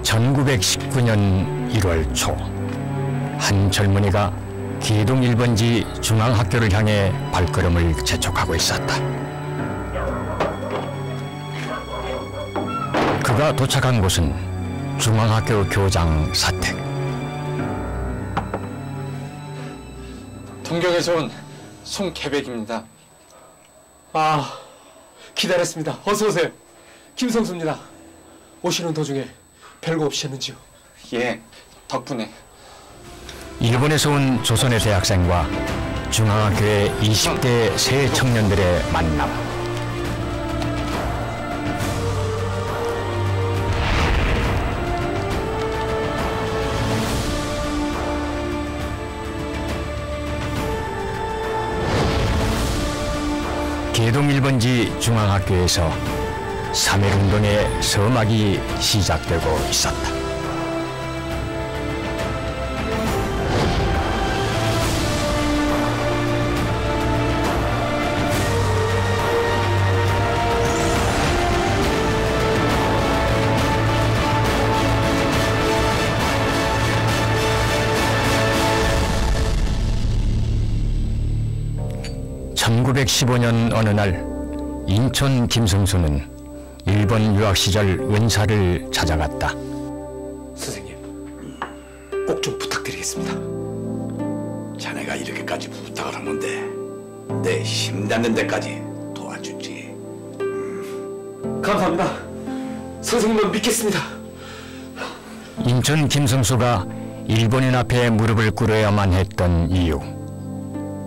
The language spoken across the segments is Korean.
(1919년 1월) 초 한 젊은이가 기동 1번지 중앙학교를 향해 발걸음을 재촉하고 있었다. 그가 도착한 곳은 중앙학교 교장 사택. 동경에서 온 송계백입니다. 아, 기다렸습니다. 어서 오세요. 김성수입니다. 오시는 도중에 별거 없으셨는지요? 예, 덕분에. 일본에서 온 조선의 대학생과 중앙학교의 20대 새 청년들의 만남. 개동 1번지 중앙학교에서 3.1운동의 서막이 시작되고 있었다. (1915년) 어느 날 인천 김성수는 일본 유학 시절 은사를 찾아갔다. 선생님, 꼭 좀 부탁드리겠습니다. 자네가 이렇게까지 부탁을 하는데 내 힘닿는 데까지 도와주지. 감사합니다. 선생님만 믿겠습니다. 인천 김성수가 일본인 앞에 무릎을 꿇어야만 했던 이유,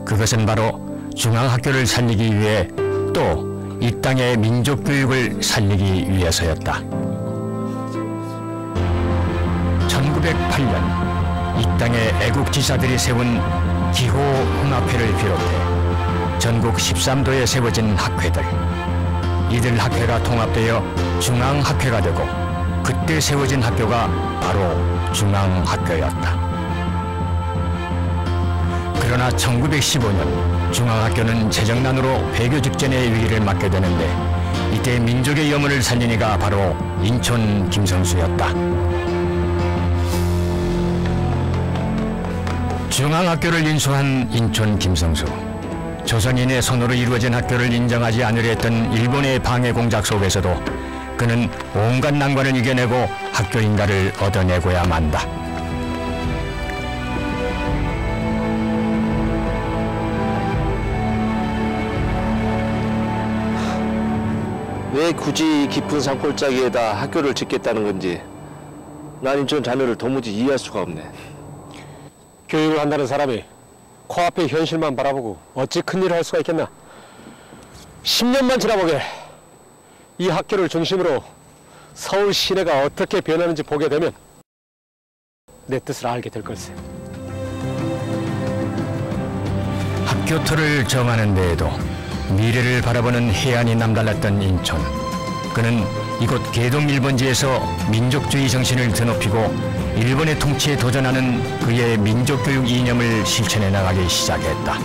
그것은 바로 중앙학교를 살리기 위해 또 이 땅의 민족교육을 살리기 위해서였다. 1908년 이 땅의 애국지사들이 세운 기호흥합회를 비롯해 전국 13도에 세워진 학회들, 이들 학회가 통합되어 중앙학회가 되고 그때 세워진 학교가 바로 중앙학교였다. 그러나 1915년 중앙학교는 재정난으로 폐교 직전의 위기를 맞게 되는데 이때 민족의 염원을 살린 이가 바로 인천 김성수였다. 중앙학교를 인수한 인천 김성수. 조선인의 손으로 이루어진 학교를 인정하지 않으려 했던 일본의 방해 공작 속에서도 그는 온갖 난관을 이겨내고 학교 인가를 얻어내고야 만다. 왜 굳이 깊은 산골짜기에다 학교를 짓겠다는 건지 난 인천 자녀를 도무지 이해할 수가 없네. 교육을 한다는 사람이 코앞의 현실만 바라보고 어찌 큰일을 할 수가 있겠나. 10년만 지나보게 이 학교를 중심으로 서울 시내가 어떻게 변하는지 보게 되면 내 뜻을 알게 될 걸세. 학교 터를 정하는 데에도 미래를 바라보는 해안이 남달랐던 인천. 그는 이곳 개동 1번지에서 민족주의 정신을 드높이고 일본의 통치에 도전하는 그의 민족교육 이념을 실천해 나가기 시작했다.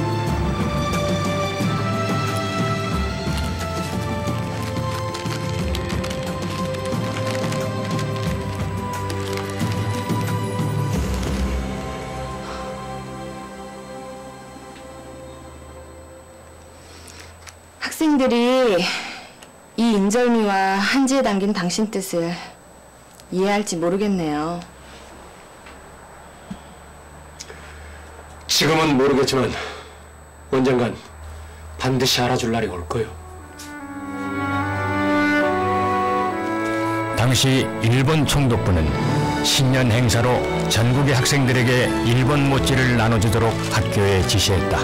학생들이 이 인절미와 한지에 담긴 당신 뜻을 이해할지 모르겠네요. 지금은 모르겠지만 언젠간 반드시 알아줄 날이 올 거요. 당시 일본 총독부는 신년 행사로 전국의 학생들에게 일본 모찌를 나눠주도록 학교에 지시했다.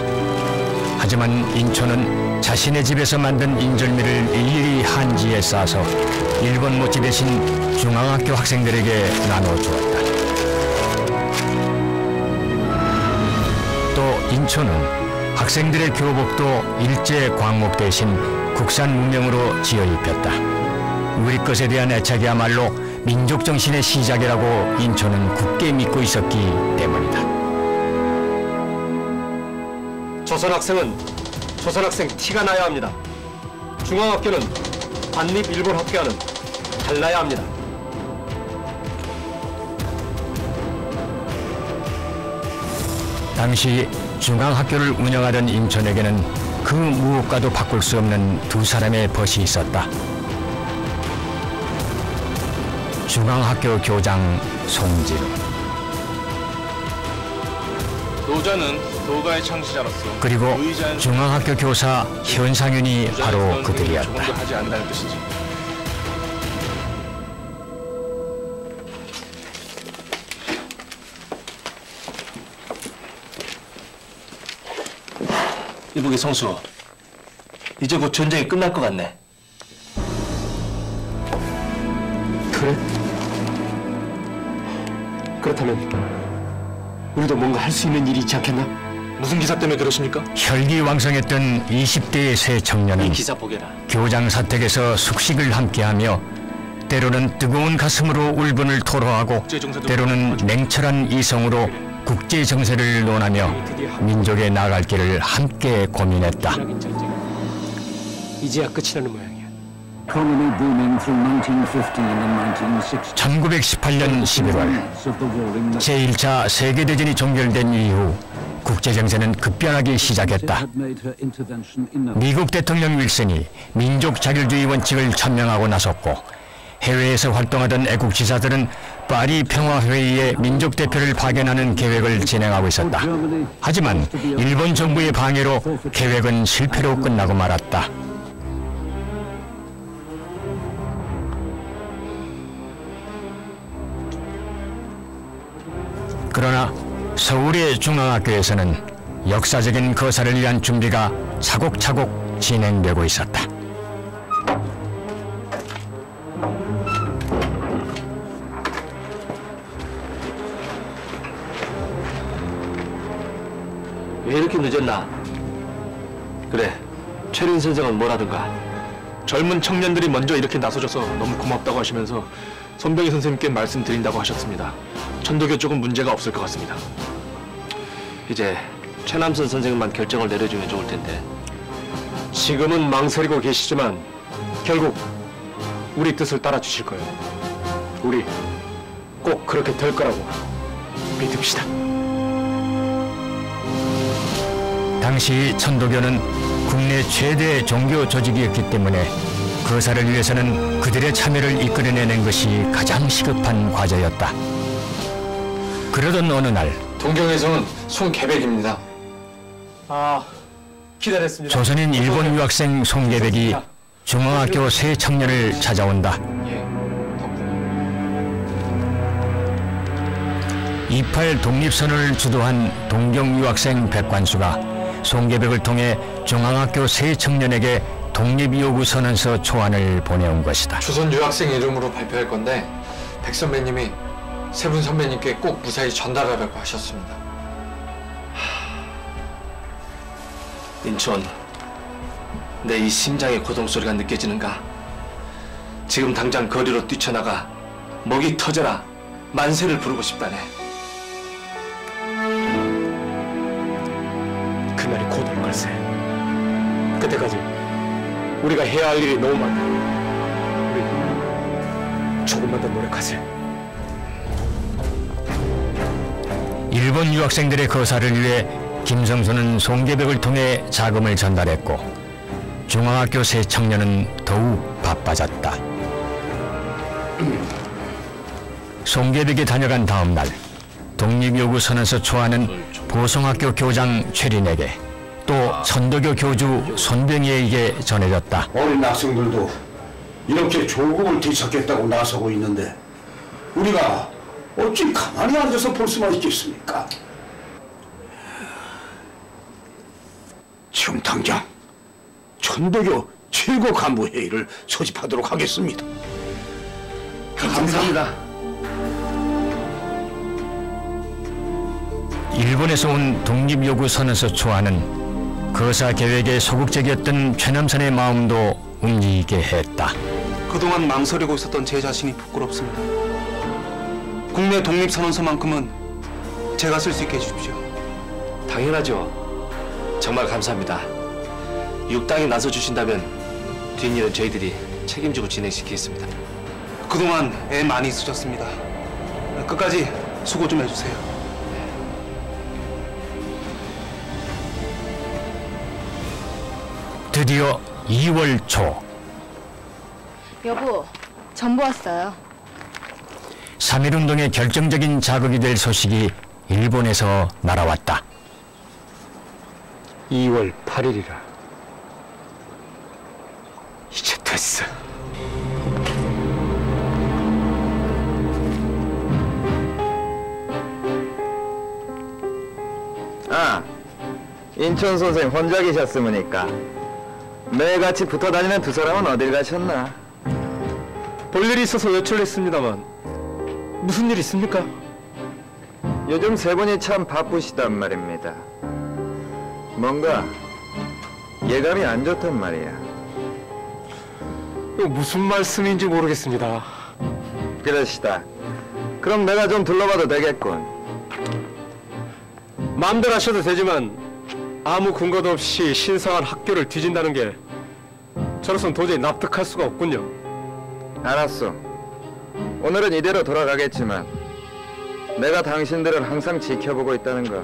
하지만 인천은 자신의 집에서 만든 인절미를 일일이 한지에 싸서 일본 모찌 대신 중앙학교 학생들에게 나눠주었다. 또 인천은 학생들의 교복도 일제 광목 대신 국산 문명으로 지어 입혔다. 우리 것에 대한 애착이야말로 민족정신의 시작이라고 인천은 굳게 믿고 있었기 때문이다. 조선학생은 조선학생 티가 나야 합니다. 중앙학교는 반립 일본 학교와는 달라야 합니다. 당시 중앙학교를 운영하던 인천에게는 그 무엇과도 바꿀 수 없는 두 사람의 벗이 있었다. 중앙학교 교장 송지로, 노자는 노가의 창시자로서 그리고 의자는 중앙학교 교사 현상윤이 바로 조금도 그들이었다. 하지 않는다는 뜻이지. 이보게 성수, 이제 곧 전쟁이 끝날 것 같네. 그래? 그렇다면 우리도 뭔가 할 수 있는 일이 있지 않겠나? 무슨 기사 때문에 그러십니까? 혈기왕성했던 20대의 새 청년은 기사 보게라. 교장 사택에서 숙식을 함께하며 때로는 뜨거운 가슴으로 울분을 토로하고 때로는 냉철한 이성으로 국제 정세를 논하며 민족의 나아갈 길을 함께 고민했다. 이라긴 전쟁은 이제야 끝이 나는 모양이야. 1918년 11월 제1차 세계대전이 종결된 이후 국제정세는 급변하기 시작했다. 미국 대통령 윌슨이 민족 자율주의 원칙을 천명하고 나섰고 해외에서 활동하던 애국지사들은 파리 평화회의에 민족 대표를 파견하는 계획을 진행하고 있었다. 하지만 일본 정부의 방해로 계획은 실패로 끝나고 말았다. 그러나 서울의 중앙학교에서는 역사적인 거사를 위한 준비가 차곡차곡 진행되고 있었다. 왜 이렇게 늦었나? 그래, 최린 선생은 뭐라든가? 젊은 청년들이 먼저 이렇게 나서줘서 너무 고맙다고 하시면서 손병희 선생님께 말씀드린다고 하셨습니다. 천도교 쪽은 문제가 없을 것 같습니다. 이제 최남선 선생만 결정을 내려주면 좋을 텐데. 지금은 망설이고 계시지만 결국 우리 뜻을 따라주실 거예요. 우리 꼭 그렇게 될 거라고 믿읍시다. 당시 천도교는 국내 최대 종교 조직이었기 때문에 거사를 위해서는 그들의 참여를 이끌어내는 것이 가장 시급한 과제였다. 그러던 어느 날 동경에서 온 송계백입니다. 아, 기다렸습니다. 조선인 일본 유학생 송계백이 중앙학교 새 청년을 찾아온다. 예, 덕분에. 28 독립선언을 주도한 동경 유학생 백관수가 송계백을 통해 중앙학교 새 청년에게 독립요구 선언서 초안을 보내온 것이다. 조선 유학생 이름으로 발표할 건데 백 선배님이 세 분 선배님께 꼭 무사히 전달하라고 하셨습니다. 인천, 내 이 심장의 고동소리가 느껴지는가? 지금 당장 거리로 뛰쳐나가 먹이 터져라 만세를 부르고 싶다네. 그날이 곧 올 걸세. 그때까지 우리가 해야 할 일이 너무 많다. 우리 조금만 더 노력하세. 일본 유학생들의 거사를 위해 김성수는 송계백을 통해 자금을 전달했고 중앙학교 새 청년은 더욱 바빠졌다. 송계백이 다녀간 다음 날 독립요구 선언서 초안은 보성학교 교장 최린에게 또 천도교 교주 손병희에게 전해졌다. 어린 학생들도 이렇게 조국을 뒤찾겠다고 나서고 있는데 우리가 어찌 가만히 앉아서 볼 수만 있겠습니까? 지금 당장 천도교 최고 간부 회의를 소집하도록 하겠습니다. 감사합니다. 일본에서 온 독립요구 선언서 초안은 거사 계획에 소극적이었던 최남선의 마음도 움직이게 했다. 그동안 망설이고 있었던 제 자신이 부끄럽습니다. 국내 독립선언서만큼은 제가 쓸 수 있게 해주십시오. 당연하죠. 정말 감사합니다. 육당이 나서주신다면 뒷일은 저희들이 책임지고 진행시키겠습니다. 그동안 애 많이 쓰셨습니다. 끝까지 수고 좀 해주세요. 드디어 2월 초 여보, 전보 왔어요. 3.1운동의 결정적인 자극이 될 소식이 일본에서 날아왔다. 2월 8일이라. 이제 됐어. 아, 인천 선생 혼자 계셨으니까 매일같이 붙어 다니는 두 사람은 어딜 가셨나? 볼일이 있어서 외출했습니다만 무슨 일 있습니까? 요즘 세 분이 참 바쁘시단 말입니다. 뭔가 예감이 안 좋단 말이야. 이거 무슨 말씀인지 모르겠습니다. 그러시다. 그럼 내가 좀 둘러봐도 되겠군. 마음대로 하셔도 되지만 아무 근거도 없이 신성한 학교를 뒤진다는 게 저로선 도저히 납득할 수가 없군요. 알았어. 오늘은 이대로 돌아가겠지만 내가 당신들을 항상 지켜보고 있다는 거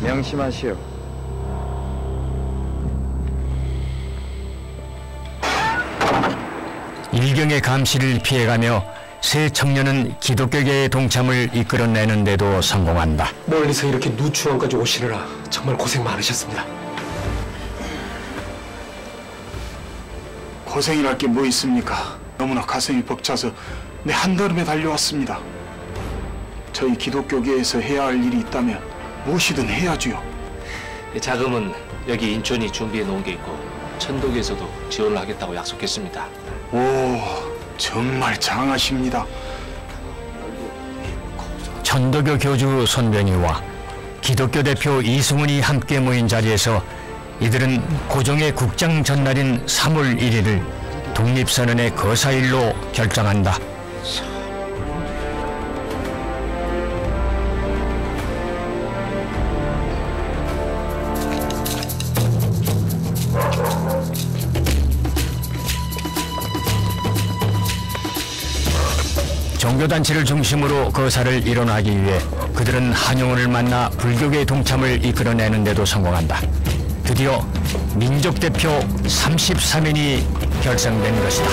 명심하시오. 일경의 감시를 피해가며 세 청년은 기독교계의 동참을 이끌어내는 데도 성공한다. 멀리서 이렇게 누추원까지 오시느라 정말 고생 많으셨습니다. 고생이랄 게 뭐 있습니까? 너무나 가슴이 벅차서 내 한달음에 달려왔습니다. 저희 기독교계에서 해야 할 일이 있다면 무엇이든 해야지요. 자금은 여기 인천이 준비해 놓은 게 있고 천도교에서도 지원을 하겠다고 약속했습니다. 오, 정말 장하십니다. 천도교 교주 손병희와 기독교 대표 이승훈이 함께 모인 자리에서 이들은 고종의 국장 전날인 3월 1일을 독립선언의 거사일로 결정한다. 종교단체를 중심으로 거사를 일원하기 위해 그들은 한용운을 만나 불교계 동참을 이끌어내는 데도 성공한다. 드디어 민족대표 33인이 결성된 것이다.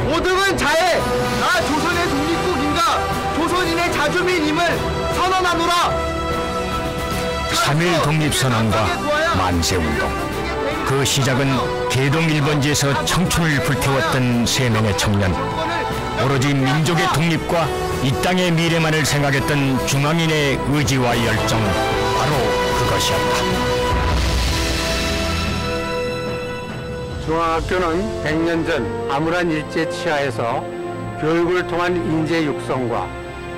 모두는 자해! 나 조선의 독립국인가 조선인의 자주민임을 선언하노라! 3.1 독립선언과 만세운동. 그 시작은 개동 1번지에서 청춘을 불태웠던 세 명의 청년. 오로지 민족의 독립과 이 땅의 미래만을 생각했던 중앙인의 의지와 열정, 바로 그것이었다. 중앙학교는 100년 전 암울한 일제 치하에서 교육을 통한 인재 육성과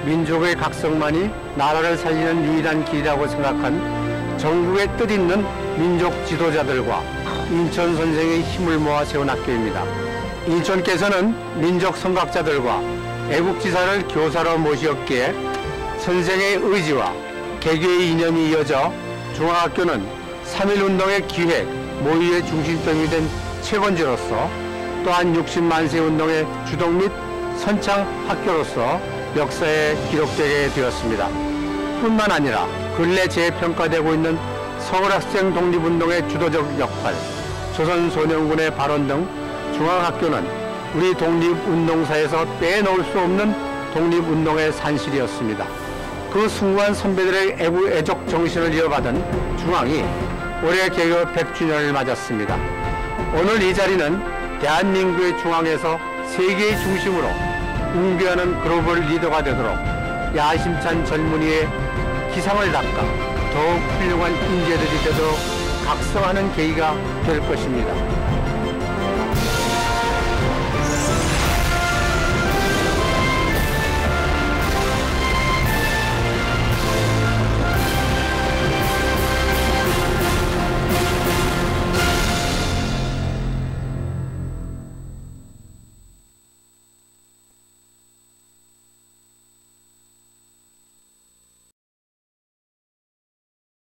민족의 각성만이 나라를 살리는 유일한 길이라고 생각한 전국의 뜻있는 민족 지도자들과 인천 선생의 힘을 모아 세운 학교입니다. 인천께서는 민족 선각자들과 애국지사를 교사로 모시었기에 선생의 의지와 개교의 이념이 이어져 중앙학교는 3.1운동의 기획, 모의의 중심점이 된 채권지로서 또한 60만세 운동의 주동 및 선창 학교로서 역사에 기록되게 되었습니다. 뿐만 아니라 근래 재평가되고 있는 서울학생 독립운동의 주도적 역할, 조선소년군의 발원 등 중앙학교는 우리 독립운동사에서 빼놓을 수 없는 독립운동의 산실이었습니다. 그 숭고한 선배들의 애국-애족 정신을 이어받은 중앙이 올해 개교 100주년을 맞았습니다. 오늘 이 자리는 대한민국의 중앙에서 세계의 중심으로 웅변하는 글로벌 리더가 되도록 야심찬 젊은이의 기상을 닦아 더욱 훌륭한 인재들이 되도록 각성하는 계기가 될 것입니다.